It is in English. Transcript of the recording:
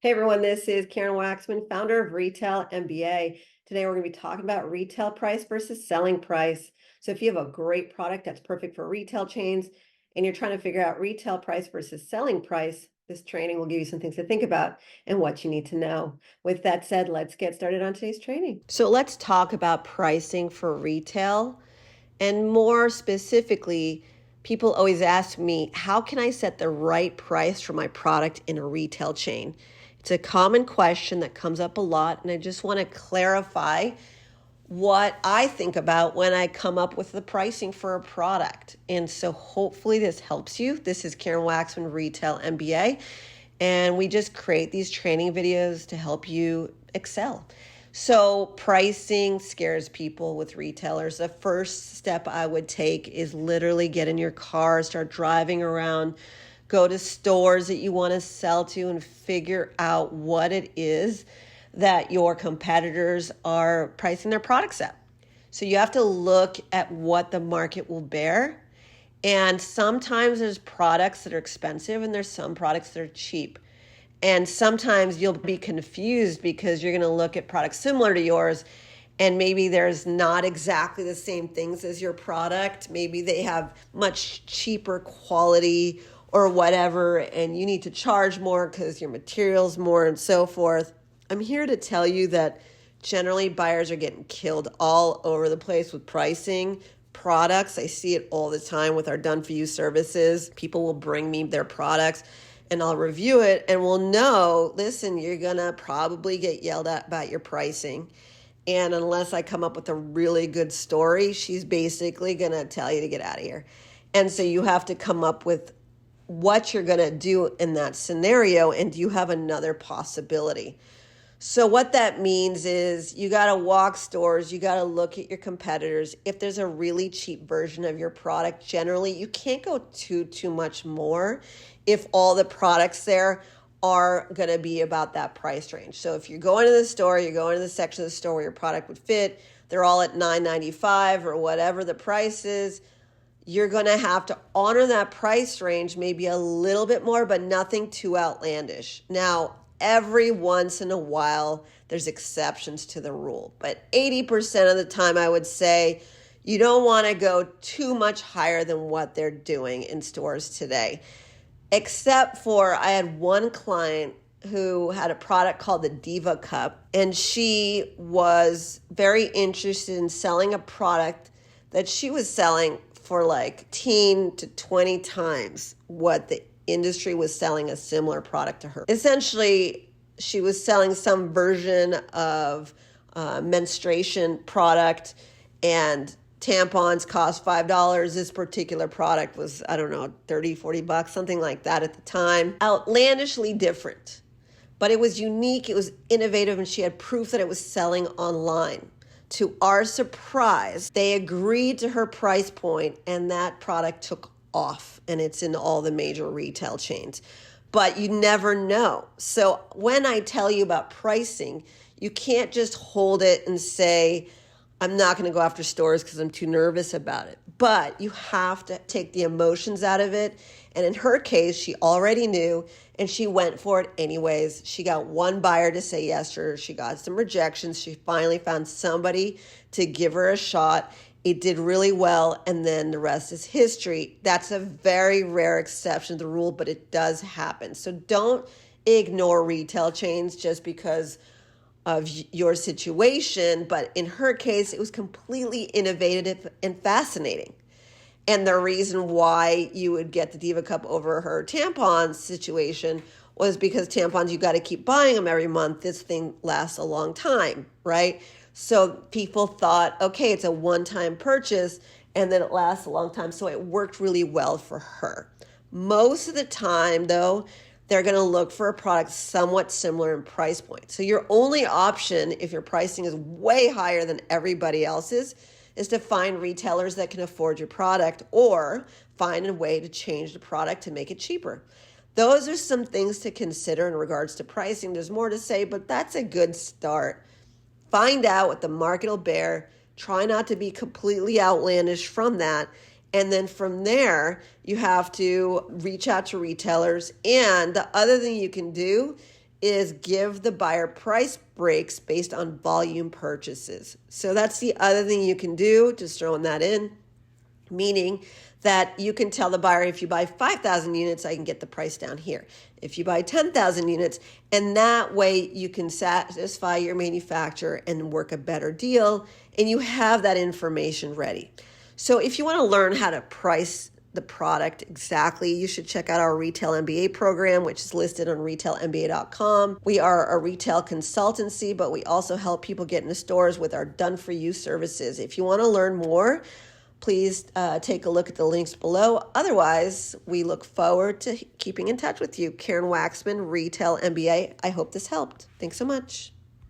Hey everyone, this is Karen Waksman, founder of Retail MBA. Today we're going to be talking about retail price versus selling price. So if you have a great product that's perfect for retail chains and you're trying to figure out retail price versus selling price, this training will give you some things to think about and what you need to know. With that said, let's get started on today's training. So let's talk about pricing for retail. And more specifically, people always ask me, how can I set the right price for my product in a retail chain? It's a common question that comes up a lot, and I just want to clarify what I think about when I come up with the pricing for a product. And so hopefully this helps you. This is Karen Waksman, Retail MBA, and we just create these training videos to help you excel. So pricing scares people with retailers. The first step I would take is literally get in your car, start driving around, go to stores that you want to sell to and figure out what it is that your competitors are pricing their products at. So you have to look at what the market will bear. And sometimes there's products that are expensive and there's some products that are cheap. And sometimes you'll be confused because you're going to look at products similar to yours and maybe there's not exactly the same things as your product. Maybe they have much cheaper quality or whatever, and you need to charge more because your material's more and so forth. I'm here to tell you that generally buyers are getting killed all over the place with pricing products. I see it all the time with our done-for-you services. People will bring me their products and I'll review it and we'll know, listen, you're going to probably get yelled at about your pricing. And unless I come up with a really good story, she's basically going to tell you to get out of here. And so you have to come up with what you're going to do in that scenario, and do you have another possibility? So what that means is you got to walk stores, you got to look at your competitors. If there's a really cheap version of your product, generally you can't go too much more if all the products there are going to be about that price range. So if you're going to the store, you're going to the section of the store where your product would fit, they're all at $9.95 or whatever the price is, you're going to have to honor that price range, maybe a little bit more, but nothing too outlandish. Now, every once in a while, there's exceptions to the rule. But 80% of the time, I would say you don't want to go too much higher than what they're doing in stores today. Except for, I had one client who had a product called the Diva Cup, and she was very interested in selling a product that she was selling for like 10 to 20 times what the industry was selling a similar product to her. Essentially, she was selling some version of menstruation product, and tampons cost $5. This particular product was, I don't know, 30, 40 bucks, something like that at the time. Outlandishly different, but it was unique, it was innovative, and she had proof that it was selling online. To our surprise, they agreed to her price point and that product took off, and it's in all the major retail chains. But you never know. So when I tell you about pricing, you can't just hold it and say, I'm not going to go after stores because I'm too nervous about it. But you have to take the emotions out of it. And in her case, she already knew and she went for it anyways. She got one buyer to say yes to her. She got some rejections. She finally found somebody to give her a shot. It did really well, and then the rest is history. That's a very rare exception to the rule, but it does happen. So don't ignore retail chains just because of your situation, but in her case, it was completely innovative and fascinating. And the reason why you would get the Diva Cup over her tampon situation was because tampons, you got to keep buying them every month. This thing lasts a long time, right? So people thought, okay, it's a one-time purchase and then it lasts a long time. So it worked really well for her. Most of the time, though, they're going to look for a product somewhat similar in price point. So your only option, if your pricing is way higher than everybody else's, is to find retailers that can afford your product or find a way to change the product to make it cheaper. Those are some things to consider in regards to pricing. There's more to say, but that's a good start. Find out what the market will bear. Try not to be completely outlandish from that. And then from there, you have to reach out to retailers. And the other thing you can do is give the buyer price breaks based on volume purchases. So that's the other thing you can do, just throwing that in, meaning that you can tell the buyer, if you buy 5,000 units, I can get the price down here. If you buy 10,000 units, and that way you can satisfy your manufacturer and work a better deal, and you have that information ready. So if you want to learn how to price the product exactly, you should check out our Retail MBA program, which is listed on retailmba.com. We are a retail consultancy, but we also help people get into stores with our done-for-you services. If you want to learn more, please take a look at the links below. Otherwise, we look forward to keeping in touch with you. Karen Waksman, Retail MBA. I hope this helped. Thanks so much.